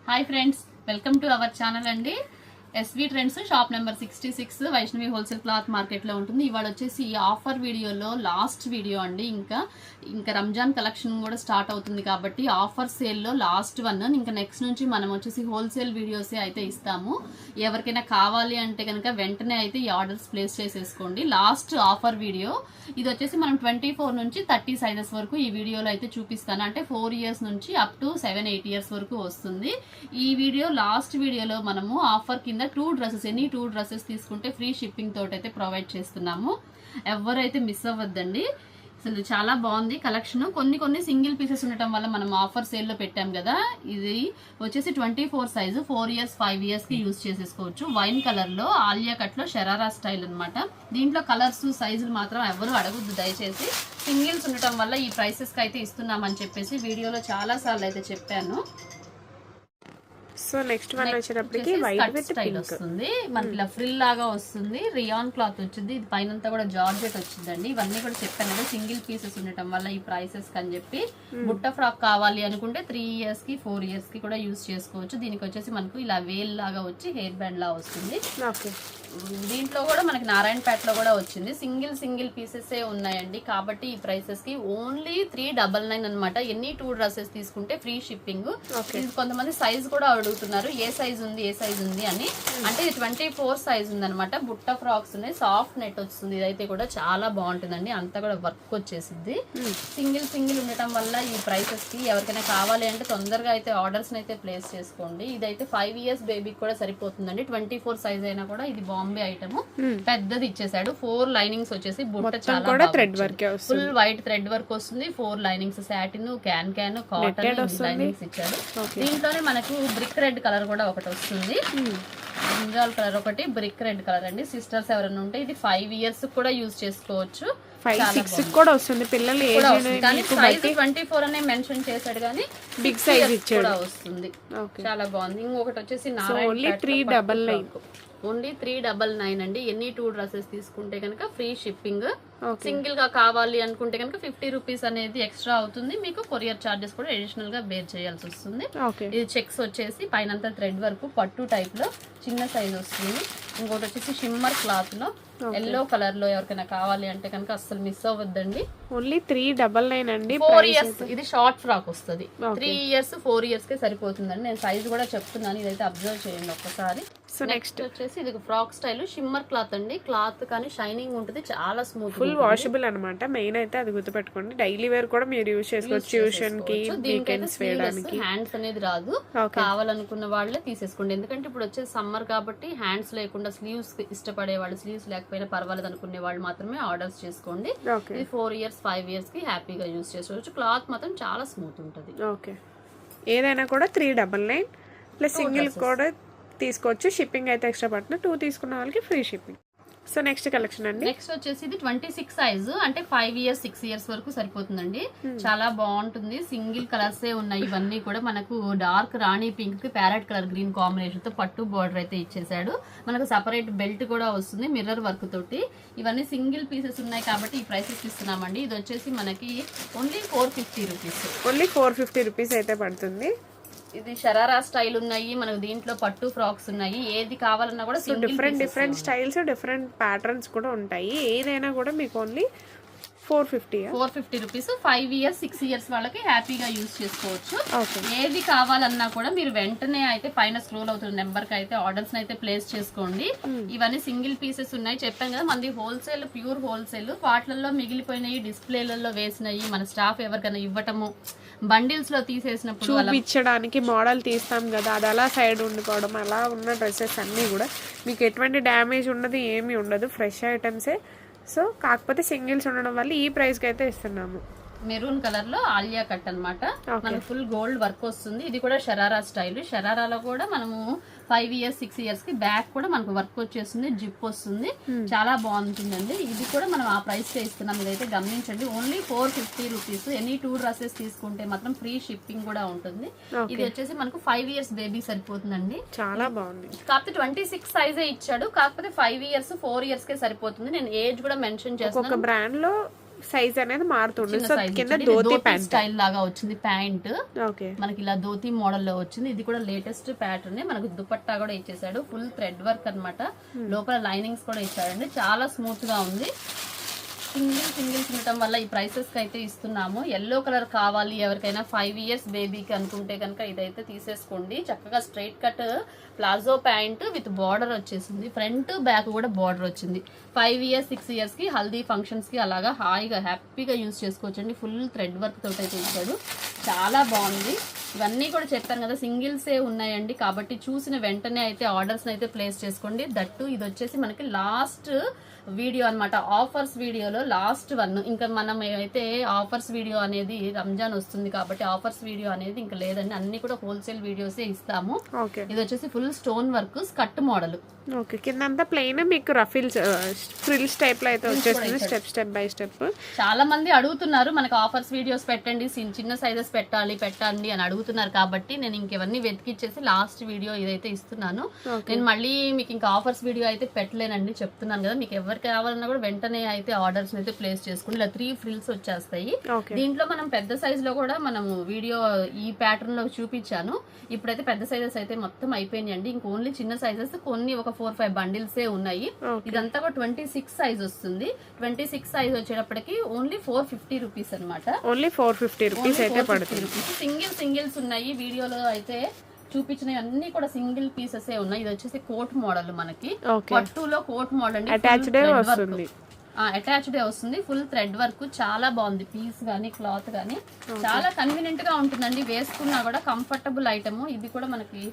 Hi friends, welcome to our channel అండి. SV trends shop number 66 Vaishnavi wholesale cloth మార్కెట్లో ఉంటుంది. ఇవాళ వచ్చేసి ఈ ఆఫర్ వీడియోలో లాస్ట్ వీడియో అండి. ఇంకా రంజాన్ కలెక్షన్ కూడా స్టార్ట్ అవుతుంది కాబట్టి ఆఫర్ సేల్లో లాస్ట్ వన్. ఇంకా నెక్స్ట్ నుంచి మనం వచ్చేసి హోల్సేల్ వీడియోసే అయితే ఇస్తాము. ఎవరికైనా కావాలి అంటే కనుక వెంటనే అయితే ఈ ఆర్డర్స్ ప్లేస్ చేసేసుకోండి. లాస్ట్ ఆఫర్ వీడియో ఇది వచ్చేసి మనం 24 నుంచి 30 సైజెస్ వరకు ఈ వీడియోలో అయితే చూపిస్తాను. అంటే 4 ఇయర్స్ నుంచి అప్ టు 7-8 ఇయర్స్ వరకు వస్తుంది. ఈ వీడియో లాస్ట్ వీడియోలో మనము ఆఫర్ కింద 2 డ్రెస్సెస్ ఎనీ 2 డ్రెస్సెస్ తీసుకుంటే ఫ్రీ షిప్పింగ్ తోటి అయితే ప్రొవైడ్ చేస్తున్నాము. ఎవరైతే మిస్ అవ్వద్దండి. అసలు చాలా బాగుంది కలెక్షన్. కొన్ని సింగిల్ పీసెస్ ఉండటం వల్ల మనం ఆఫర్ సేల్లో పెట్టాం కదా. ఇది వచ్చేసి 24 సైజు, 4 ఇయర్స్ 5 ఇయర్స్ కి యూజ్ చేసేసుకోవచ్చు. వైన్ కలర్ లో ఆలియా కట్ లో షరారా స్టైల్ అనమాట. దీంట్లో కలర్స్ సైజులు మాత్రం ఎవరు అడగొద్దు దయచేసి. సింగిల్స్ ఉండటం వల్ల ఈ ప్రైసెస్ కి అయితే ఇస్తున్నామని చెప్పేసి వీడియోలో చాలా సార్లు అయితే చెప్పాను. సో నెక్స్ట్ వన్ వచ్చేటప్పటికి వైట్ విత్ స్టైల్ వస్తుంది. మనకి ఇలా ఫ్రిల్ లాగా వస్తుంది. రియాన్ క్లాత్ వచ్చింది. ఇది పైనంతా కూడా జార్జెట్ వచ్చిందండి. ఇవన్నీ కూడా చెప్పాను కదా సింగిల్ పీసెస్ ఉండటం వల్ల ఈ ప్రైసెస్ అని చెప్పి. బుట్ట ఫ్రాక్ కావాలి అనుకుంటే 3 ఇయర్స్ కి 4 ఇయర్స్ కి కూడా యూజ్ చేసుకోవచ్చు. దీనికి వచ్చేసి మనకు ఇలా వేల్ లాగా వచ్చి హెయిర్ బ్యాండ్ లా వస్తుంది. దీంట్లో కూడా మనకి నారాయణపేటలో కూడా వచ్చింది. సింగిల్ పీసెస్ ఉన్నాయండి. కాబట్టి ఈ ప్రైసెస్ కి ఓన్లీ 399 అనమాట. ఎన్ని 2 డ్రెస్సెస్ తీసుకుంటే ఫ్రీ షిప్పింగ్. కొంతమంది సైజ్ కూడా అడుగుతున్నారు, ఏ సైజ్ ఉంది అని. అంటే ఇది 24 సైజ్ ఉంది అనమాట. బుట్ట ఫ్రాక్స్ ఉన్నాయి, సాఫ్ట్ నెట్ వస్తుంది. ఇదైతే కూడా చాలా బాగుంటుందండి. అంతా కూడా వర్క్ వచ్చేసింది. సింగిల్ ఉండటం వల్ల ఈ ప్రైసెస్ కి ఎవరికైనా కావాలి అంటే తొందరగా అయితే ఆర్డర్స్ అయితే ప్లేస్ చేసుకోండి. ఇదైతే 5 ఇయర్స్ బేబీకి కూడా సరిపోతుందండి. 24 సైజ్ అయినా కూడా ఇది బాంబే ఐటమ్ పెద్దది ఇచ్చేసాడు. 4 లైనింగ్స్ వచ్చేసి బుట్ట చాలా ఫుల్ వైట్ థ్రెడ్ వర్క్ వస్తుంది. 4 linings satin, can cotton linings ఇచ్చాడు. దీంట్లోనే మనకు బ్రిక్ రెడ్ కలర్ కూడా ఒకటి వస్తుంది. బ్రింజాల్ కలర్ ఒకటి, బ్రిక్ రెడ్ కలర్ అండి. సిస్టర్స్ ఎవరైనా ఉంటే ఇది 5 ఇయర్స్ కూడా యూజ్ చేసుకోవచ్చు. 5-6 కూడా వస్తుంది. పిల్లలు 24 అనే మెన్షన్ చేశాడు కానీ బిగ్ సైజ్ కూడా వస్తుంది. చాలా బాగుంది. ఇంకొకటి వచ్చేసి ఓన్లీ 399 ఓన్లీ 399 అండి. ఎన్ని 2 డ్రెస్సెస్ తీసుకుంటే కనుక ఫ్రీ షిప్పింగ్. సింగిల్ గా కావాలి అనుకుంటే కనుక 50 రూపీస్ అనేది ఎక్స్ట్రా అవుతుంది. మీకు కొరియర్ చార్జెస్ కూడా అడిషనల్ గా బేర్ చేయాల్సి వస్తుంది. ఇది చెక్స్ వచ్చేసి పైనంతా థ్రెడ్ వరకు పట్టు టైప్ లో చిన్న సైజ్ వస్తుంది. ఇంకోటి వచ్చేసి షిమ్మర్ క్లాత్ లో ఎల్లో కలర్ లో ఎవరికైనా కావాలి అంటే కనుక అస్సలు మిస్ అవ్వద్దండి. ఓన్లీ 399 అండి. 4 ఇయర్స్ ఇది షార్ట్ ఫ్రాక్ వస్తుంది. 3 ఇయర్స్ 4 ఇయర్స్ కే సరిపోతుందండి. నేను సైజ్ కూడా చెప్తున్నాను, ఇదైతే అబ్జర్వ్ చేయండి ఒక్కసారి. సో నెక్స్ట్ వచ్చేసి ఇది ఫ్రాక్ స్టైల్ షిమ్మర్ క్లాత్ అండి. క్లాత్ కానీ షైనింగ్ ఉంటుంది, చాలా స్మూత్, ఫుల్ వాషబుల్ అనమాట. మెయిన్ అయితే అది గుర్తుపెట్టుకోండి. డైలీ వేర్ కూడా మీరు యూజ్ చేసుకోవచ్చు. ట్యూషన్ కి, వీకెండ్స్ వేయడానికి. హ్యాండ్స్ అనేది రాదు. కావాలనుకున్న వాళ్ళే తీసేసుకోండి. ఎందుకంటే ఇప్పుడు వచ్చేసి సమ్మర్ కాబట్టి హ్యాండ్స్ లేకుండా స్లీవ్స్ ఇష్టపడే వాళ్ళు, స్లీవ్స్ లేకపోయినా పర్వాలేదు అనుకునే వాళ్ళు మాత్రమే ఆర్డర్స్ చేసుకోండి. ఇది 4 ఇయర్స్ 5 ఇయర్స్ కి హ్యాపీగా యూజ్ చేసుకోవచ్చు. క్లాత్ మాత్రం చాలా స్మూత్ ఉంటుంది. ఓకే, ఏదైనా కూడా 399 ప్లస్ సింగిల్ కూడా తీసుకోవచ్చు. షిప్పింగ్ అయితే ఎక్స్ట్రా పడుతుంది. 2 తీసుకున్న వాళ్ళకి free shipping. So next collection అండి. నెక్స్ట్ వచ్చేసి ఇది 26 సైజ్, అంటే 5 ఇయర్స్ 6 ఇయర్స్ వరకు సరిపోతుందండి. చాలా బాగుంటుంది. సింగిల్ కలర్స్ ఉన్నాయి. ఇవన్నీ కూడా మనకు డార్క్ రాణి పింక్ కి ప్యారెట్ కలర్ గ్రీన్ కాంబినేషన్ తో పట్టు బార్డర్ అయితే ఇచ్చేసాడు. మనకు సపరేట్ బెల్ట్ కూడా వస్తుంది మిర్రర్ వర్క్ తోటి. ఇవన్నీ సింగిల్ పీసెస్ ఉన్నాయి కాబట్టి ఈ ప్రైసెస్ ఇస్తున్నామండి. ఇది వచ్చేసి మనకి ఓన్లీ 450 రూపీస్. ఓన్లీ 450 రూపీస్ అయితే పడుతుంది. ఇది షరారా స్టైల్ ఉన్నాయి. మనకు దీంట్లో పట్టు ఫ్రాక్స్ ఉన్నాయి. ఏది కావాలన్నా కూడా డిఫరెంట్ స్టైల్స్, డిఫరెంట్ ప్యాటర్న్స్ కూడా ఉంటాయి. ఏదైనా కూడా మీకు ఓన్లీ 450 రూపీస్. 5 ఇయర్స్ 6 ఇయర్స్ వాళ్ళకి హ్యాపీగా యూజ్ చేసుకోవచ్చు. ఏది కావాలన్నా కూడా మీరు వెంటనే అయితే పైన స్క్రోల్ అవుతున్న నెంబర్ కి అయితే ఆర్డర్స్ అయితే ప్లేస్ చేసుకోండి. ఇవన్నీ సింగిల్ పీసెస్ ఉన్నాయి. చెప్పాం కదా మనది హోల్సేల్, ప్యూర్ హోల్సేల్. వాటిల్లో మిగిలిపోయినాయి, డిస్ప్లేలలో వేసినాయి, మన స్టాఫ్ ఎవరికైనా ఇవ్వటము, బండిల్స్ లో తీసేసినప్పుడు చూపించడానికి మోడల్ తీస్తాం కదా, అది అలా సైడ్ ఉండిపోవడం, అలా ఉన్న డ్రెస్సెస్ అన్నీ కూడా మీకు ఎటువంటి డ్యామేజ్ ఉండదు, ఏమీ ఉండదు, ఫ్రెష్ ఐటమ్సే. సో కాకపోతే సింగిల్స్ ఉండడం వల్ల ఈ ప్రైస్ కి అయితే ఇస్తున్నాము. మెరూన్ కలర్ లో ఆలియా కట్ అనమాట. మనకు ఫుల్ గోల్డ్ వర్క్ వస్తుంది. ఇది కూడా షరారా స్టైల్. షరారాలో కూడా మనము 5 ఇయర్స్ 6 ఇయర్స్ కి బ్యాక్ కూడా మనకు వర్క్ వచ్చేస్తుంది, జిప్ వస్తుంది. చాలా బాగుంటుందండి. ఇది కూడా మనం ఆ ప్రైస్ కే ఇస్తున్నాం. ఇదైతే గమనించండి. Only 450 rupees. ఎనీ 2 డ్రెస్సెస్ తీసుకుంటే మాత్రం ఫ్రీ షిప్పింగ్ కూడా ఉంటుంది. ఇది వచ్చేసి మనకు 5 ఇయర్స్ బేబీ సరిపోతుందండి. చాలా బాగుంది. కాకపోతే 26 సైజే ఇచ్చాడు. కాకపోతే 5 ఇయర్స్ 4 ఇయర్స్ కే సరిపోతుంది. నేను ఏజ్ కూడా మెన్షన్ చేస్తాను. ఒక బ్రాండ్ లో సైజ్ అనేది మారుతుంది. సో కింద ధోతి ప్యాంట్ స్టైల్ లాగా వచ్చింది ప్యాంట్. ఓకే, మనకి ఇలా ధోతి మోడల్ లో వచ్చింది. ఇది కూడా లేటెస్ట్ ప్యాటర్న్. మనకు దుపట్టా కూడా ఇచ్చేసాడు, ఫుల్ థ్రెడ్ వర్క్ అన్నమాట. లోపల లైనింగ్స్ కూడా ఇచ్చాడండి, చాలా స్మూత్ గా ఉంది. సింగిల్స్ ఉండటం వల్ల ఈ ప్రైసెస్ కి అయితే ఇస్తున్నాము. ఎల్లో కలర్ కావాలి ఎవరికైనా 5 years బేబీకి అనుకుంటే కనుక ఇదైతే తీసేసుకోండి. చక్కగా straight cut palazzo pant with border వచ్చేసింది, ఫ్రంట్ బ్యాక్ కూడా బార్డర్ వచ్చింది. 5 years 6 years కి హల్దీ ఫంక్షన్స్ కి అలాగా హాయిగా హ్యాపీగా యూజ్ చేసుకోవచ్చండి. ఫుల్ థ్రెడ్ వర్క్ తోటి అయితే ఇచ్చాడు, చాలా బాగుంది. ఇవన్నీ కూడా చెప్పాను కదా సింగిల్సే ఉన్నాయండి, కాబట్టి చూసిన వెంటనే అయితే ఆర్డర్స్ అయితే ప్లేస్ చేసుకోండి. దట్టు ఇది వచ్చేసి మనకి లాస్ట్ వీడియో అన్నమాట, ఆఫర్స్ వీడియోలో లాస్ట్ వన్. ఇంకా మనం అయితే ఆఫర్స్ వీడియో అనేది రంజాన్ వస్తుంది కాబట్టి ఆఫర్స్ వీడియో అనేది ఇంకా లేదండి, అన్ని కూడా హోల్సేల్ వీడియోసే ఇస్తాము. ఇది వచ్చేసి full stone work skirt model. Okay, కింద అంతా ప్లెయిన్, మీకు రఫిల్స్ ఫ్రిల్స్ టైప్ లో అయితే వచ్చేస్తుంది, స్టెప్ బై స్టెప్. చాలా మంది అడుగుతున్నారు మనకు ఆఫర్స్ వీడియోస్ పెట్టండి, చిన్న సైజెస్ పెట్టండి అని అడుగుతున్నారు, కాబట్టి నేను ఇంకెవన్నీ వెతికిచ్చేసి లాస్ట్ వీడియో ఇదైతే ఇస్తున్నాను. నేను మళ్ళీ మీకు ఇంకా ఆఫర్స్ వీడియో అయితే పెట్టలేనండి, చెప్తున్నాను కదా. మీకు ఎవరికి కావాలన్నా కూడా వెంటనే అయితే ఆర్డర్స్ అయితే ప్లేస్ చేసుకుని ఇలా 3 ఫ్రిల్స్ వచ్చేస్తాయి. దీంట్లో మనం పెద్ద సైజ్ లో కూడా మనం వీడియో ఈ ప్యాటర్న్ లో చూపించాను. ఇప్పుడైతే పెద్ద సైజెస్ అయితే మొత్తం అయిపోయినాయండి, ఇంక ఓన్లీ చిన్న సైజెస్ కొన్ని ఒక 4-5 బండిల్సే ఉన్నాయి. ఇదంతా కూడా 26 సైజ్ వస్తుంది. 26 సైజ్ వచ్చేటప్పటికి ఓన్లీ 450 రూపీస్ అనమాట. ఓన్లీ 450 రూపీస్ అయితే పడుతుంది. సింగిల్స్ ఉన్నాయి, వీడియోలో అయితే చూపించిన అన్ని కూడా సింగిల్ పీసెస్ ఉన్నాయి. ఇది వచ్చేసి కోట్ మోడల్, మనకి పట్టులో కోట్ మోడల్ అండి, అటాచ్డ్ వస్తుంది. ఫుల్ థ్రెడ్ వర్క్, చాలా బాగుంది. పీస్ గానీ క్లాత్ గానీ చాలా కన్వీనియంట్ గా ఉంటుందండి, వేసుకున్నా కూడా కంఫర్టబుల్ ఐటమ్. ఇది కూడా మనకి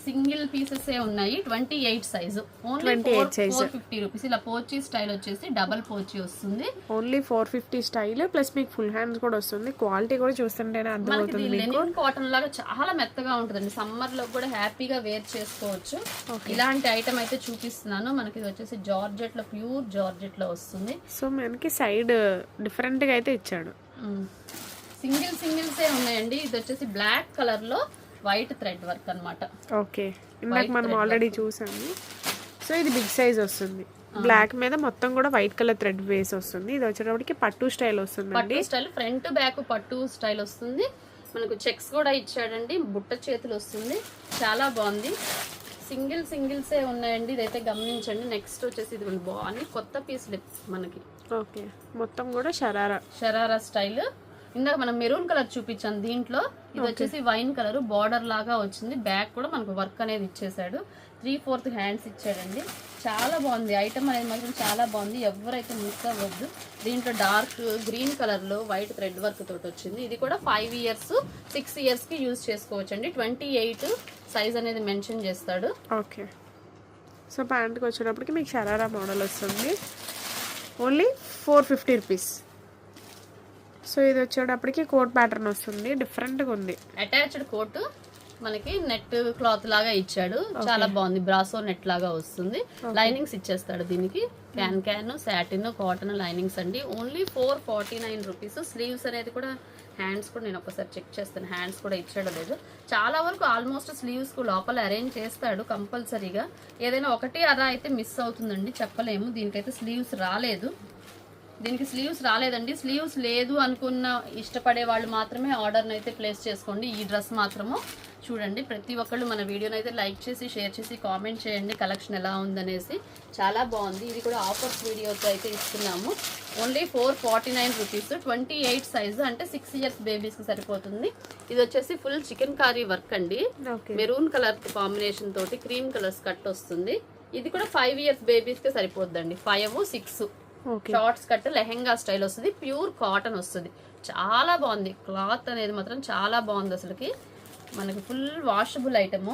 సింగిల్ పీసెస్ ఉన్నాయి. 28 సైజు, ఓన్లీ 450 రూపీస్. ఇలా పోచీ స్టైల్ వచ్చేసి డబల్ పోచీ వస్తుంది, ఓన్లీ 450 స్టైల్ ప్లస్ మీకు ఫుల్ హ్యాండ్స్ కూడా వస్తుంది. క్వాలిటీ కూడా చూస్తుంటేనే అర్థమవుతుంది. లెనిన్ కాటన్ లాగా చాలా మెత్తగా ఉంటుందండి, సమ్మర్ లో కూడా హ్యాపీగా వేర్ చేసుకోవచ్చు. ఇలాంటి ఐటమ్ అయితే చూపిస్తున్నాను. మనకి ఇది వచ్చేసి జార్జెట్ లో, ప్యూర్ జార్జెట్ లో వస్తుంది. సో మనకి సైడ్ డిఫరెంట్ గా అయితే ఇచ్చాడు. సింగిల్సే ఉన్నాయండి. ఇది వచ్చేసి బ్లాక్ కలర్ లో వైట్ థ్రెడ్ వర్క్ అన్నమాట. ఓకే, ఇందాక మనం ఆల్రెడీ చూసాము. సో ఇది బిగ్ సైజ్ వస్తుంది, బ్లాక్ మీద మొత్తం కూడా వైట్ కలర్ థ్రెడ్ వేస్ వస్తుంది. ఇది వచ్చేటప్పటికి పట్టు స్టైల్ వస్తుంది, పట్టు స్టైల్, ఫ్రంట్ బ్యాక్ పట్టు స్టైల్ వస్తుంది. మనకు చెక్స్ కూడా ఇచ్చాడండి, బుట్ట చేతులు వస్తుంది, చాలా బాగుంది. సింగిల్సే ఉన్నాయండి, ఇదైతే గమనించండి. నెక్స్ట్ వచ్చేసి ఇది బాగుంది, కొత్త పీసులు మనకి. ఓకే, మొత్తం కూడా షరారా స్టైల్. ఇందాక మనం మెరూన్ కలర్ చూపించాను, దీంట్లో ఇది వచ్చేసి వైన్ కలర్ బార్డర్ లాగా వచ్చింది. బ్యాక్ కూడా మనకు వర్క్ అనేది ఇచ్చేసాడు, 3/4 హ్యాండ్స్ ఇచ్చాడండి. చాలా బాగుంది ఐటమ్ అనేది మాత్రం, చాలా బాగుంది. ఎవరైతే మిస్ అవ్వద్దు. దీంట్లో డార్క్ గ్రీన్ కలర్ లో వైట్ థ్రెడ్ వర్క్ తోటి వచ్చింది. ఇది కూడా 5 years 6 years కి యూజ్ చేసుకోవచ్చు అండి. 28 సైజ్ అనేది మెన్షన్ చేస్తాడు. ఓకే, సో ప్యాంట్కి వచ్చేటప్పటికి మీకు షరారా మోడల్ వస్తుంది, ఓన్లీ 450 రూపీస్. సో ఇది వచ్చేటప్పటికి కోట్ ప్యాటర్న్ వస్తుంది, డిఫరెంట్గా ఉంది. అటాచ్డ్ కోట్ మనకి నెట్ క్లాత్ లాగా ఇచ్చాడు, చాలా బాగుంది. బ్రాసో నెట్ లాగా వస్తుంది, లైనింగ్స్ ఇచ్చేస్తాడు దీనికి. క్యాన్ సాటిన్ కాటన్ లైనింగ్స్ అండి. Only 449 rupees. స్లీవ్స్ అనేది కూడా, హ్యాండ్స్ కూడా నేను ఒకసారి చెక్ చేస్తాను, హ్యాండ్స్ కూడా ఇచ్చాడో లేదు. చాలా వరకు ఆల్మోస్ట్ స్లీవ్స్ కు లోపల అరేంజ్ చేస్తాడు కంపల్సరీగా. ఏదైనా ఒకటి అలా అయితే మిస్ అవుతుందండి, చెప్పలేము. దీనికైతే స్లీవ్స్ రాలేదు, స్లీవ్స్ లేదు అనుకున్న ఇష్టపడే వాళ్ళు మాత్రమే ఆర్డర్ని అయితే ప్లేస్ చేసుకోండి. ఈ డ్రెస్ మాత్రము చూడండి, ప్రతి ఒక్కళ్ళు మన వీడియోని అయితే లైక్ చేసి షేర్ చేసి కామెంట్ చేయండి కలెక్షన్ ఎలా ఉందనేసి. చాలా బాగుంది. ఇది కూడా ఆఫర్స్ వీడియోతో అయితే ఇస్తున్నాము. Only 449 rupees. 28 సైజు, అంటే 6 years బేబీస్కి సరిపోతుంది. ఇది వచ్చేసి ఫుల్ చికెన్ కారీ వర్క్ అండి, మెరూన్ కలర్ కాంబినేషన్ తోటి క్రీమ్ కలర్ స్కర్ట్ వస్తుంది. ఇది కూడా 5 years బేబీస్కి సరిపోద్దండి, 5, 6. షార్ట్స్ కట్ లెహెంగా స్టైల్ వస్తుంది, ప్యూర్ కాటన్ వస్తుంది. చాలా బాగుంది, క్లాత్ అనేది మాత్రం చాలా బాగుంది. అసలుకి మనకి ఫుల్ వాషబుల్ ఐటమ్,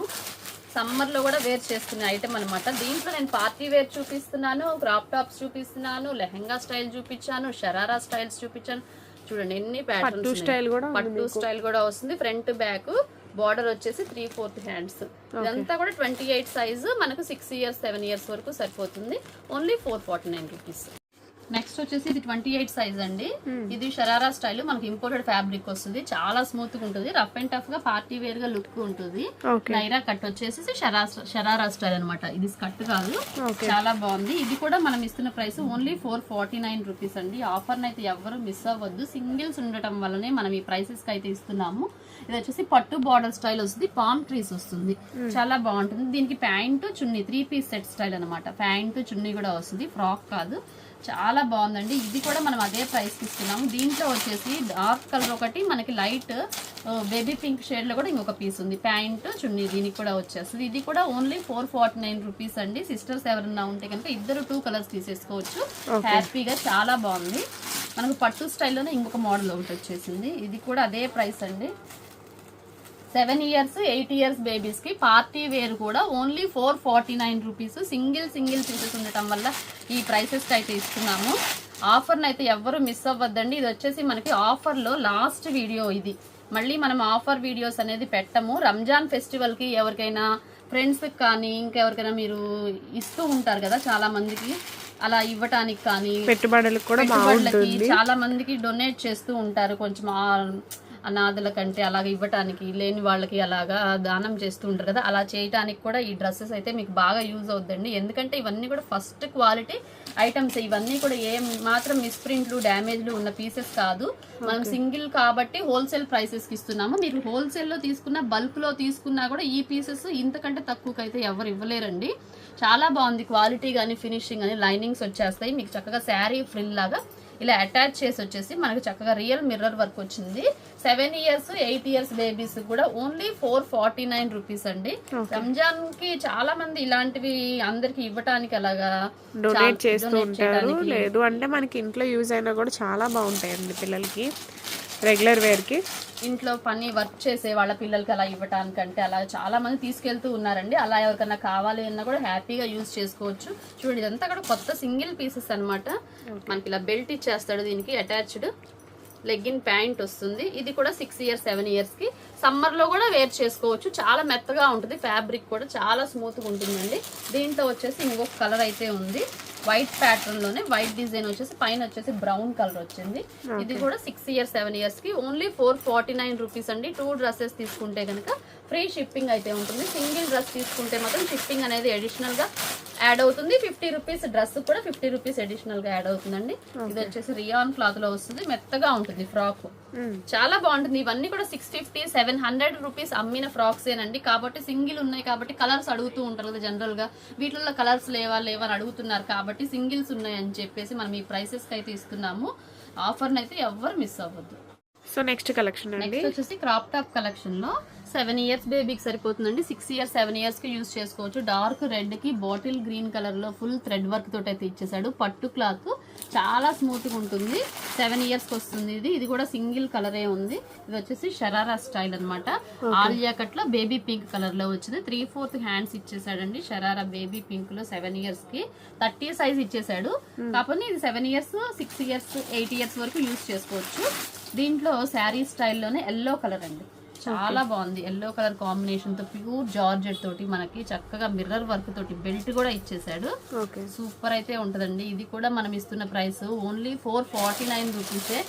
సమ్మర్ లో కూడా వేర్ చేసుకునే ఐటమ్ అనమాట. దీంట్లో నేను పార్టీ వేర్ చూపిస్తున్నాను, క్రాప్ టాప్స్ చూపిస్తున్నాను, లెహెంగా స్టైల్ చూపించాను, షరారా స్టైల్స్ చూపించాను. చూడండి ఎన్ని ప్యాటర్న్స్. పట్టు స్టైల్ కూడా వస్తుంది. ఫ్రంట్ బ్యాక్ బార్డర్ వచ్చేసి 3/4 హ్యాండ్స్. ఇదంతా కూడా 28 సైజు, మనకు 6 years 7 years వరకు సరిపోతుంది. Only 449 rupees. నెక్స్ట్ వచ్చేసి ఇది 28 సైజ్ అండి. ఇది షరారా స్టైల్, మనకి ఇంపోర్టెడ్ ఫ్యాబ్రిక్ వస్తుంది. చాలా స్మూత్ గా ఉంటుంది, రఫ్ అండ్ టఫ్ గా పార్టీ వేర్ గా లుక్ ఉంటుంది. నైరా కట్ వచ్చేసి షరారా స్టైల్ అనమాట. ఇది కట్ కాదు, చాలా బాగుంది. ఇది కూడా మనం ఇస్తున్న ప్రైస్ ఓన్లీ 449 రూపీస్ అండి. ఆఫర్ అయితే ఎవరు మిస్ అవ్వద్దు, సింగిల్స్ ఉండటం వల్లనే మనం ఈ ప్రైసెస్ కి అయితే ఇస్తున్నాము. ఇది వచ్చేసి పట్టు బార్డర్ స్టైల్ వస్తుంది, పామ్ ట్రీస్ వస్తుంది, చాలా బాగుంటుంది. దీనికి ప్యాంటు చున్నీ 3 పీస్ సెట్ స్టైల్ అనమాట. ప్యాంటు చున్నీ కూడా వస్తుంది, ఫ్రాక్ కాదు. చాలా బాగుందండి. ఇది కూడా మనం అదే ప్రైస్ కి ఇస్తున్నాము. దీంట్లో వచ్చేసి డార్క్ కలర్ ఒకటి, మనకి లైట్ బేబీ పింక్ షేడ్ లో కూడా ఇంకొక పీస్ ఉంది. ప్యాంట్ చున్నీ దీనికి కూడా వచ్చేస్తుంది. ఇది కూడా ఓన్లీ 449 రూపీస్ అండి. సిస్టర్స్ ఎవరన్నా ఉంటే కనుక ఇద్దరు 2 కలర్స్ తీసేసుకోవచ్చు హ్యాపీగా. చాలా బాగుంది. మనకు పట్టు స్టైల్లోనే ఇంకొక మోడల్ ఒకటి వచ్చేసింది. ఇది కూడా అదే ప్రైస్ అండి. 7 ఇయర్స్ 8 ఇయర్స్ బేబీస్ కి పార్టీ వేర్ కూడా ఓన్లీ 449 రూపీస్. సింగిల్ పీసెస్ ఉండటం వల్ల ఈ ప్రైసెస్ కి అయితే ఇస్తున్నాము. ఆఫర్ అయితే ఎవ్వరు మిస్ అవ్వద్దండి. ఇది వచ్చేసి మనకి ఆఫర్ లో లాస్ట్ వీడియో ఇది. మళ్ళీ మనం ఆఫర్ వీడియోస్ అనేది పెట్టము. రంజాన్ ఫెస్టివల్ కి ఎవరికైనా ఫ్రెండ్స్ కి కానీ ఇంకెవరికైనా మీరు ఇస్తూ ఉంటారు కదా చాలా మందికి, అలా ఇవ్వటానికి కానీ పెట్టుబడులకి చాలా మందికి డొనేట్ చేస్తూ ఉంటారు. కొంచెం అనాథల కంటే అలాగ ఇవ్వటానికి, లేని వాళ్ళకి అలాగా దానం చేస్తూ ఉంటారు కదా, అలా చేయటానికి కూడా ఈ డ్రెస్సెస్ అయితే మీకు బాగా యూజ్ అవుతుందండి. ఎందుకంటే ఇవన్నీ కూడా ఫస్ట్ క్వాలిటీ ఐటమ్స్. ఇవన్నీ కూడా ఏ మాత్రం మిస్ప్రింట్లు డ్యామేజ్లు ఉన్న పీసెస్ కాదు. మనం సింగిల్ కాబట్టి హోల్సేల్ ప్రైసెస్ కి ఇస్తున్నాము. మీరు హోల్సేల్ లో తీసుకున్న, బల్క్ లో తీసుకున్నా కూడా ఈ పీసెస్ ఇంతకంటే తక్కువకైతే ఎవరు ఇవ్వలేరండి. చాలా బాగుంది క్వాలిటీ కానీ, ఫినిషింగ్ కానీ. లైనింగ్స్ వచ్చేస్తాయి మీకు చక్కగా శారీ ఫ్రిల్ లాగా ఇలా అటాచ్ చేసి వచ్చేసి మనకు చక్కగా రియల్ మిర్రర్ వర్క్ వచ్చింది. 7 ఇయర్స్ 8 ఇయర్స్ బేబీస్ కూడా ఓన్లీ 449 రూపీస్ అండి. రంజాన్ కి చాలా మంది ఇలాంటివి అందరికి ఇవ్వటానికి అలాగా డొనేట్ చేస్తూ ఉంటారు. లేదు అంటే మనకి ఇంట్లో యూజ్ అయినా కూడా చాలా బాగుంటాయండి పిల్లలకి, రెగ్యులర్ వేర్ కి. ఇంట్లో పని వర్క్ చేసే వాళ్ళ పిల్లలకి అలా ఇవ్వటానికంటే అలా చాలా మంది తీసుకెళ్తూ ఉన్నారండి. అలా ఎవరికైనా కావాలి అన్నా కూడా హ్యాపీగా యూజ్ చేసుకోవచ్చు. చూడండి, ఇదంతా కూడా కొత్త సింగిల్ పీసెస్ అనమాట. మనకి ఇలా బెల్ట్ ఇచ్చేస్తాడు, దీనికి అటాచ్డ్ లెగ్గిన్ ప్యాంట్ వస్తుంది. ఇది కూడా 6 ఇయర్స్ 7 ఇయర్స్ కి సమ్మర్ లో కూడా వేర్ చేసుకోవచ్చు. చాలా మెత్తగా ఉంటుంది, ఫ్యాబ్రిక్ కూడా చాలా స్మూత్ గా ఉంటుందండి. దీంట్లో వచ్చేసి ఇంకొక కలర్ అయితే ఉంది, వైట్ ప్యాటర్న్ లోనే వైట్ డిజైన్ వచ్చేసి పైన వచ్చేసి బ్రౌన్ కలర్ వచ్చింది. ఇది కూడా 6 ఇయర్స్ 7 ఇయర్స్ కి ఓన్లీ 449 రూపీస్ అండి. 2 డ్రెస్సెస్ తీసుకుంటే కనుక ఫ్రీ షిప్పింగ్ అయితే ఉంటుంది. సింగిల్ డ్రెస్ తీసుకుంటే మాత్రం షిప్పింగ్ అనేది అడిషనల్ గా యాడ్ అవుతుంది. 50 రూపీస్ డ్రెస్ కూడా 50 రూపీస్ అడిషనల్ గా యాడ్ అవుతుందండి. ఇది వచ్చేసి రియాన్ క్లాత్ లో వస్తుంది, మెత్తగా ఉంటుంది ఫ్రాక్, చాలా బాగుంటుంది. ఇవన్నీ కూడా 650 700 రూపీస్ అమ్మిన ఫ్రాక్స్ ఏనండి. కాబట్టి సింగిల్ ఉన్నాయి కాబట్టి కలర్స్ అడుగుతూ ఉంటారు కదా జనరల్ గా, వీటిలో కలర్స్ లేవా అని అడుగుతున్నారు కాబట్టి సింగిల్స్ ఉన్నాయని చెప్పేసి మనం ఈ ప్రైసెస్ కి అయితే ఇస్తున్నాము. ఆఫర్ అయితే ఎవ్వరు మిస్ అవ్వద్దు. సో నెక్స్ట్ కలెక్షన్ నెక్స్ట్ వచ్చేసి క్రాప్ టాప్ కలెక్షన్ లో 7 ఇయర్స్ బేబీకి సరిపోతుందండి. 6 ఇయర్స్ 7 ఇయర్స్ కి యూజ్ చేసుకోవచ్చు. డార్క్ రెడ్ కి బాటిల్ గ్రీన్ కలర్ లో ఫుల్ థ్రెడ్ వర్క్ తోటి అయితే ఇచ్చేసాడు. పట్టు క్లాత్ చాలా స్మూత్ గా ఉంటుంది. 7 ఇయర్స్ కి వస్తుంది. ఇది కూడా సింగిల్ కలరే ఉంది. ఇది వచ్చేసి షరారా స్టైల్ అనమాట. ఆలియా కట్ లో బేబీ పింక్ కలర్ లో వచ్చింది. 3/4 హ్యాండ్స్ ఇచ్చేసాడండి. షరారా బేబీ పింక్ లో 7 ఇయర్స్ కి 30 సైజ్ ఇచ్చేసాడు. కాకపోతే ఇది 7 ఇయర్స్ 6 ఇయర్స్ 8 ఇయర్స్ వరకు యూజ్ చేసుకోవచ్చు. దీంట్లో శారీ స్టైల్లోనే ఎల్లో కలర్ అండి, చాలా బాగుంది. ఎల్లో కలర్ కాంబినేషన్ తో ప్యూర్ జార్జెట్ తోటి మనకి చక్కగా మిర్రర్ వర్క్ తోటి బెల్ట్ కూడా ఇచ్చేసాడు. సూపర్ అయితే ఉంటదండి. ఇది కూడా మనం ఇస్తున్న ప్రైస్ ఓన్లీ 449 రూపీసే.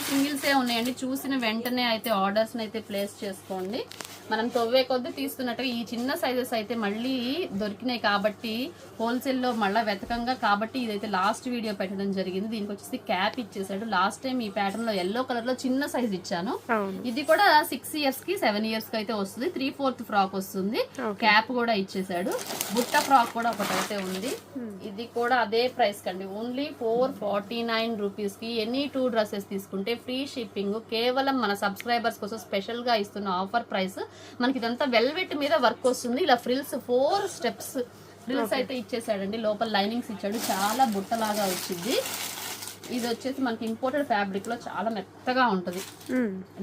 సింగిల్సే ఉన్నాయండి. చూసిన వెంటనే అయితే ఆర్డర్స్ అయితే ప్లేస్ చేసుకోండి. మనం తవ్వే కొద్ది తీస్తున్నట్టుగా ఈ చిన్న సైజెస్ అయితే మళ్ళీ దొరికినాయి కాబట్టి హోల్సేల్లో మళ్ళీ వెతకంగా కాబట్టి ఇదైతే లాస్ట్ వీడియో పెట్టడం జరిగింది. దీనికి వచ్చేసి క్యాప్ ఇచ్చేసాడు. లాస్ట్ టైం ఈ ప్యాటర్న్ లో ఎల్లో కలర్ లో చిన్న సైజ్ ఇచ్చాను. ఇది కూడా 6 ఇయర్స్ కి 7 ఇయర్స్ కి అయితే వస్తుంది. 3/4 ఫ్రాక్ వస్తుంది. క్యాప్ కూడా ఇచ్చేసాడు. బుట్ట ఫ్రాక్ కూడా ఒకటైతే ఉంది. ఇది కూడా అదే ప్రైస్ కండి, ఓన్లీ 449 రూపీస్ కి ఎనీ 2 డ్రెస్సెస్ తీసుకుంటే ఫ్రీ షిప్పింగ్. కేవలం మన సబ్స్క్రైబర్స్ కోసం స్పెషల్ గా ఇస్తున్న ఆఫర్ ప్రైస్. మనకి ఇదంతా వెల్వెట్ మీద వర్క్ వస్తుంది. ఇలా ఫ్రిల్స్ 4 స్టెప్స్ ఫ్రిల్స్ అయితే ఇచ్చేసాడండి. లోపల లైనింగ్స్ ఇచ్చాడు, చాలా బుట్టలాగా వచ్చింది. ఇది వచ్చేసి మనకి ఇంపోర్టెడ్ ఫ్యాబ్రిక్ లో చాలా మెత్తగా ఉంటది.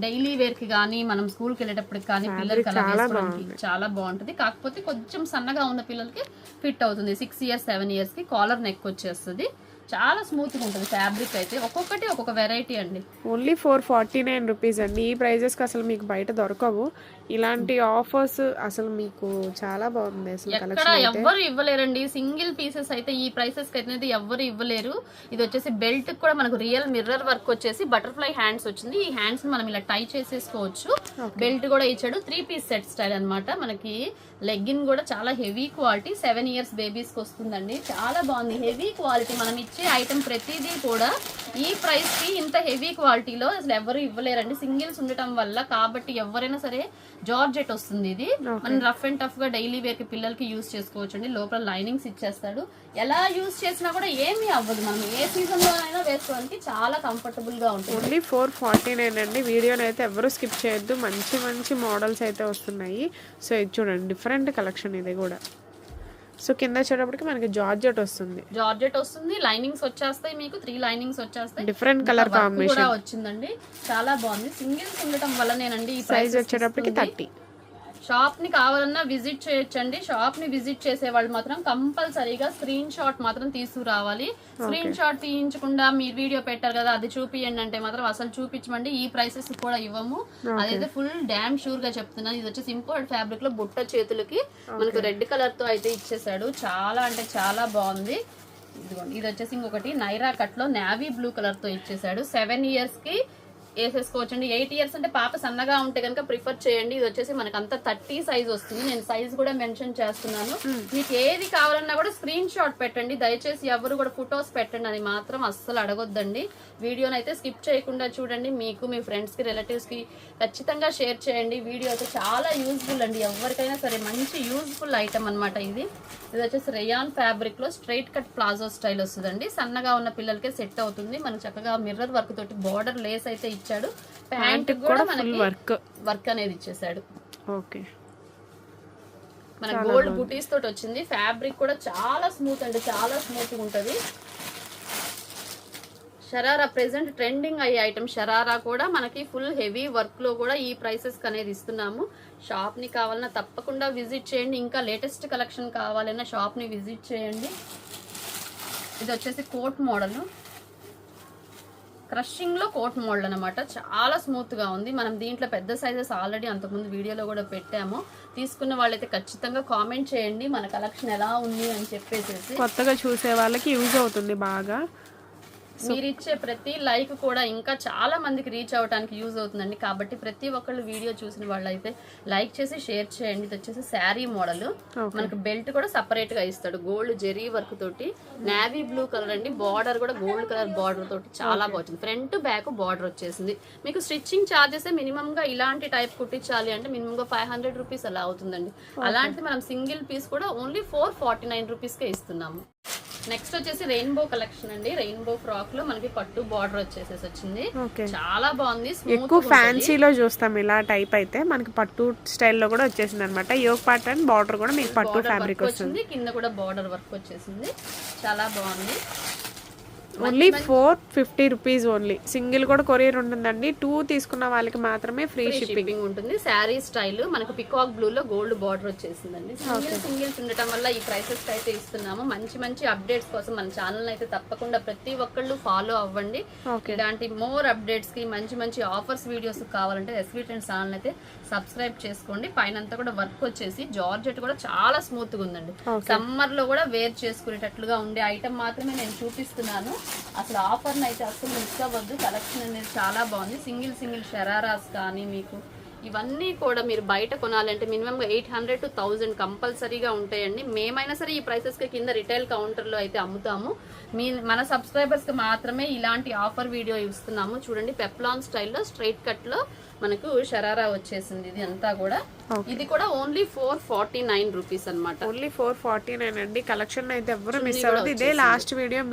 డైలీ వేర్ కి కానీ మనం స్కూల్ కి వెళ్ళేటప్పటికి కానీ పిల్లలకి అలా వేసుకోవడానికి చాలా బాగుంటది. కాకపోతే కొంచెం సన్నగా ఉన్న పిల్లలకి ఫిట్ అవుతుంది. 6 ఇయర్స్ 7 ఇయర్స్ కి కాలర్ నెక్ వచ్చేస్తుంది. చాలా స్మూత్ గా ఉంటుంది ఫ్యాబ్రిక్ అయితే. ఒక్కొక్కటి ఒక్కొక్క వెరైటీ అండి. ఓన్లీ 449 రూపీస్ అండి. ఈ ప్రైజెస్ కి అసలు మీకు బయట దొరకవు. ఇలాంటి ఆఫర్స్ అసలు మీకు చాలా బాగుంది అసలు ఎక్కడ కలెక్షన్. ఎవ్వరు ఇవ్వలేరండి. సింగిల్ పీసెస్ అయితే ఈ ప్రైసెస్ కి అయితే ఎవ్వరు ఇవ్వలేరు. ఇది వచ్చేసి బెల్ట్ కూడా మనకు రియల్ మిర్రర్ వర్క్ వచ్చేసి బటర్ఫ్లై హ్యాండ్స్ వచ్చింది. ఈ హ్యాండ్స్ మనం ఇలా టై చేసేసుకోవచ్చు. బెల్ట్ కూడా ఇచ్చాడు. 3 పీస్ సెట్ స్టైల్ అన్నమాట. మనకి లెగ్గిన్ కూడా చాలా హెవీ క్వాలిటీ, 7 ఇయర్స్ బేబీస్ కి వస్తుందండి. చాలా బాగుంది, హెవీ క్వాలిటీ. మనం ఇచ్చే ఐటమ్ ప్రతిదీ కూడా ఈ ప్రైస్ కి ఇంత హెవీ క్వాలిటీలో అసలు ఎవరు ఇవ్వలేరండి, సింగిల్స్ ఉండటం వల్ల. కాబట్టి ఎవరైనా సరే జార్జెట్ వస్తుంది ఇది. మనం రఫ్ అండ్ టఫ్ గా డైలీ వేర్ కి పిల్లలకి యూజ్ చేసుకోవచ్చు అండి. లోపల లైనింగ్స్ ఇచ్చేస్తాడు. ఎలా యూజ్ చేసినా కూడా ఏమీ అవ్వదు. మనం ఏ సీజన్ లోనైనా వేసుకోవడానికి చాలా కంఫర్టబుల్ గా ఉంటుంది. ఓన్లీ 449 అండి. వీడియోని అయితే ఎవరు స్కిప్ చేయొద్దు. మంచి మంచి మోడల్స్ అయితే వస్తున్నాయి. సో ఇది చూడండి, డిఫరెంట్ కలెక్షన్ ఇది కూడా. సో కింద వచ్చేటప్పటికి మనకి జార్జెట్ వస్తుంది. లైనింగ్స్ వచ్చేస్తాయి. మీకు 3 లైనింగ్స్ వచ్చేస్తాయి. డిఫరెంట్ కలర్ కాంబినేషన్ కూడా వచ్చిందండి. చాలా బాగుంది. సింగిల్స్ ఉండటం వల్లనేనండి ఈ సైజ్ వచ్చేటప్పటికి 30. షాప్ ని కావాలన్నా విజిట్ చేయొచ్చండి. షాప్ ని విజిట్ చేసే వాళ్ళు మాత్రం కంపల్సరీగా స్క్రీన్ షాట్ మాత్రం తీసుకురావాలి. స్క్రీన్ షాట్ తీయించకుండా మీరు వీడియో పెట్టారు కదా అది చూపియండి అంటే మాత్రం అసలు చూపించమండి. ఈ ప్రైసెస్ కూడా ఇవ్వము. అదైతే ఫుల్ డామ్ షూర్ గా చెప్తున్నాను. ఇది వచ్చేసి ఇంపోర్ట్ ఫ్యాబ్రిక్ లో బుట్ట చేతులకి మనకు రెడ్ కలర్ తో అయితే ఇచ్చేసాడు. చాలా అంటే చాలా బాగుంది. ఇదిగోండి, ఇది వచ్చేసి ఇంకొకటి నైరా కట్ లో నావీ బ్లూ కలర్ తో ఇచ్చేసాడు. 7 ఇయర్స్ కి వేసేసుకోవచ్చు అండి. 8 ఇయర్స్ అంటే పాప సన్నగా ఉంటే కనుక ప్రిఫర్ చేయండి. ఇది వచ్చేసి మనకు అంతా 30 సైజ్ వస్తుంది. నేను సైజ్ కూడా మెన్షన్ చేస్తున్నాను. మీకు ఏది కావాలన్నా కూడా స్క్రీన్ షాట్ పెట్టండి. దయచేసి ఎవరు కూడా ఫొటోస్ పెట్టండి అని మాత్రం అస్సలు అడగొద్దండి. వీడియోని అయితే స్కిప్ చేయకుండా చూడండి. మీకు మీ ఫ్రెండ్స్ కి రిలేటివ్స్ కి ఖచ్చితంగా షేర్ చేయండి. వీడియో అయితే చాలా యూజ్ఫుల్ అండి. ఎవరికైనా సరే మంచి యూజ్ఫుల్ ఐటమ్ అనమాట ఇది. ఇది వచ్చేసి రేయాన్ ఫ్యాబ్రిక్ లో స్ట్రైట్ కట్ ప్లాజో స్టైల్ వస్తుందండి. సన్నగా ఉన్న పిల్లలకే సెట్ అవుతుంది. మనకు చక్కగా మిర్రర్ వర్క్ తోటి బార్డర్ లేస్ అయితే ఇచ్చాడు. ప్యాంట్ కూడా మనకి వర్క్ అనేది ఇచ్చేసాడు. ఓకే, మన గోల్డ్ బుటీస్ తోటి వచ్చింది. ఫ్యాబ్రిక్ కూడా చాలా స్మూత్ అండి, చాలా స్మూత్ గా ఉంటది. షరారా ప్రెసెంట్ ట్రెండింగ్ అయ్యే ఐటమ్ షరారా కూడా మనకి ఫుల్ హెవీ వర్క్ లో కూడా ఈ ప్రైసెస్ అనేది ఇస్తున్నాము. షాప్ ని కావాలన్నా తప్పకుండా విజిట్ చేయండి. ఇంకా లేటెస్ట్ కలెక్షన్ కావాలన్నా షాప్ ని విజిట్ చేయండి. ఇది వచ్చేసి కోట్ మోడల్, క్రషింగ్ లో కోట్ మోడల్ అనమాట. చాలా స్మూత్ గా ఉంది. మనం దీంట్లో పెద్ద సైజెస్ ఆల్రెడీ అంతకుముందు వీడియోలో కూడా పెట్టాము. తీసుకున్న వాళ్ళైతే ఖచ్చితంగా కామెంట్ చేయండి మన కలెక్షన్ ఎలా ఉంది అని చెప్పేసి. కొత్తగా చూసే వాళ్ళకి యూజ్ అవుతుంది బాగా. మీరు ఇచ్చే ప్రతి లైక్ కూడా ఇంకా చాలా మందికి రీచ్ అవడానికి యూజ్ అవుతుందండి. కాబట్టి ప్రతి ఒక్కళ్ళు వీడియో చూసిన వాళ్ళు అయితే లైక్ చేసి షేర్ చేయండి. ఇది వచ్చేసి శారీ మోడల్. మనకు బెల్ట్ కూడా సపరేట్ గా ఇస్తాడు. గోల్డ్ జెరీ వర్క్ తోటి నావీ బ్లూ కలర్ అండి. బార్డర్ కూడా గోల్డ్ కలర్ బార్డర్ తోటి చాలా బాగుంది. ఫ్రంట్ బ్యాక్ బార్డర్ వచ్చేసింది. మీకు స్టిచ్చింగ్ చార్జెస్ మినిమం గా ఇలాంటి టైప్ కుట్టించాలి అంటే మినిమం గా 500 రూపీస్ అలా అవుతుందండి. అలాంటిది మనం సింగిల్ పీస్ కూడా ఓన్లీ 449 రూపీస్ కే ఇస్తున్నాము. నెక్స్ట్ వచ్చేసి రెయిన్బో కలెక్షన్ అండి. రెయిన్బో ఫ్రాక్ లో మనకి పట్టు బార్డర్ వచ్చేసేసి వచ్చింది. చాలా బాగుంది. ఎక్కువ ఫ్యాన్సీలో చూస్తాం ఇలా టైప్ అయితే. మనకి పట్టు స్టైల్లో కూడా వచ్చేసింది అనమాట. యోగ్ పార్ట్ అండ్ బార్డర్ కూడా మీకు పట్టు ఫ్యాబ్రిక్ వస్తుంది. కింద కూడా బార్డర్ వర్క్ వచ్చేసింది. చాలా బాగుంది. Only 450 rupees only. సింగిల్ కూడా కొరియర్ ఉంటుందండి. 2 తీసుకున్న వాళ్ళకి మాత్రమే ఫ్రీ షిప్పింగ్ ఉంటుంది. శారీ స్టైల్ మనకు పికాక్ బ్లూ లో గోల్డ్ బార్డర్ వచ్చేసిందండి. సింగిల్స్ ఉండటం వల్ల ఈ ప్రైసెస్ అయితే ఇస్తున్నాము. మంచి మంచి అప్డేట్స్ కోసం మన ఛానల్ అయితే తప్పకుండా ప్రతి ఒక్కళ్ళు ఫాలో అవ్వండి. ఇలాంటి మోర్ అప్డేట్స్ కి మంచి మంచి ఆఫర్స్ వీడియోస్ కావాలంటే ఎస్వీ ట్రెండ్స్ ఛానల్ అయితే సబ్స్క్రైబ్ చేసుకోండి. పైన అంతా కూడా వర్క్ వచ్చేసి జార్జెట్ కూడా చాలా స్మూత్ గా ఉందండి. సమ్మర్ లో కూడా వేర్ చేసుకునేటట్లుగా ఉండే ఐటమ్ మాత్రమే నేను చూపిస్తున్నాను. అసలు ఆఫర్ అయితే అసలు మిస్ అవ్వద్దు. కలెక్షన్ అనేది చాలా బాగుంది. సింగిల్ షరారాస్ కానీ మీకు ఇవన్నీ కూడా మీరు బయట కొనాలంటే మినిమం 800 to 1000 కంపల్సరీగా ఉంటాయండి. మేమైనా సరే ఈ ప్రైసెస్ కి కింద రిటైల్ కౌంటర్ లో అయితే అమ్ముతాము. మన సబ్స్క్రైబర్స్ కి మాత్రమే ఇలాంటి ఆఫర్ వీడియో ఇస్తున్నాము. చూడండి, పెప్లాన్ స్టైల్లో స్ట్రైట్ కట్ లో మనకు షరారా వచ్చేసింది. ఇది అంతా కూడా ఇది కూడా ఓన్లీ 449 రూపీస్ అనమాట. ఓన్లీ 449 అండి. కలెక్షన్ అయితే ఎవరు మిస్ అవ్వదు. ఇదే లాస్ట్ వీడియో.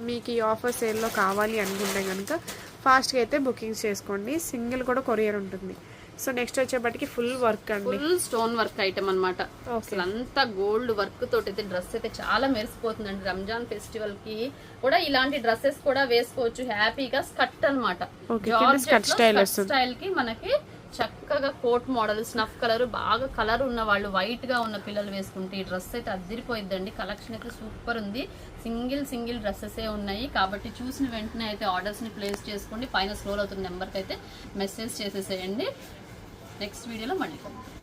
మీకు ఈ ఆఫర్ సేల్ లో కావాలి అనుకుంటే కనుక ఫాస్ట్ గా అయితే బుకింగ్స్ చేసుకోండి. సింగిల్ కూడా కొరియర్ ఉంటుంది. సో నెక్స్ట్ వచ్చేపటికి ఫుల్ వర్క్ అండి. ఫుల్ స్టోన్ వర్క్ ఐటమ్ అనమాట. అసలు అంతా గోల్డ్ వర్క్ తోటి అయితే డ్రెస్ అయితే చాలా మెరిసిపోతుందండి. రంజాన్ ఫెస్టివల్ కి కూడా ఇలాంటి డ్రెస్సెస్ కూడా వేసుకోవచ్చు హ్యాపీగా. స్కర్ట్ అనమాట. స్టైల్ కి మనకి చక్కగా కోట్ మోడల్ స్నఫ్ కలర్, బాగా కలర్ ఉన్న వాళ్ళు, వైట్ గా ఉన్న పిల్లలు వేసుకుంటే ఈ డ్రెస్ అయితే అదిరిపోయిద్దండి. కలెక్షన్ అయితే సూపర్ ఉంది. సింగిల్ డ్రెస్సెస్ ఉన్నాయి. కాబట్టి చూసిన వెంటనే అయితే ఆర్డర్స్ ని ప్లేస్ చేసుకోండి. పైన స్క్రోల్ అవుతున్న నెంబర్కి అయితే మెసేజ్ చేసేసేయండి. నెక్స్ట్ వీడియోలో మళ్ళీ కలుద్దాం.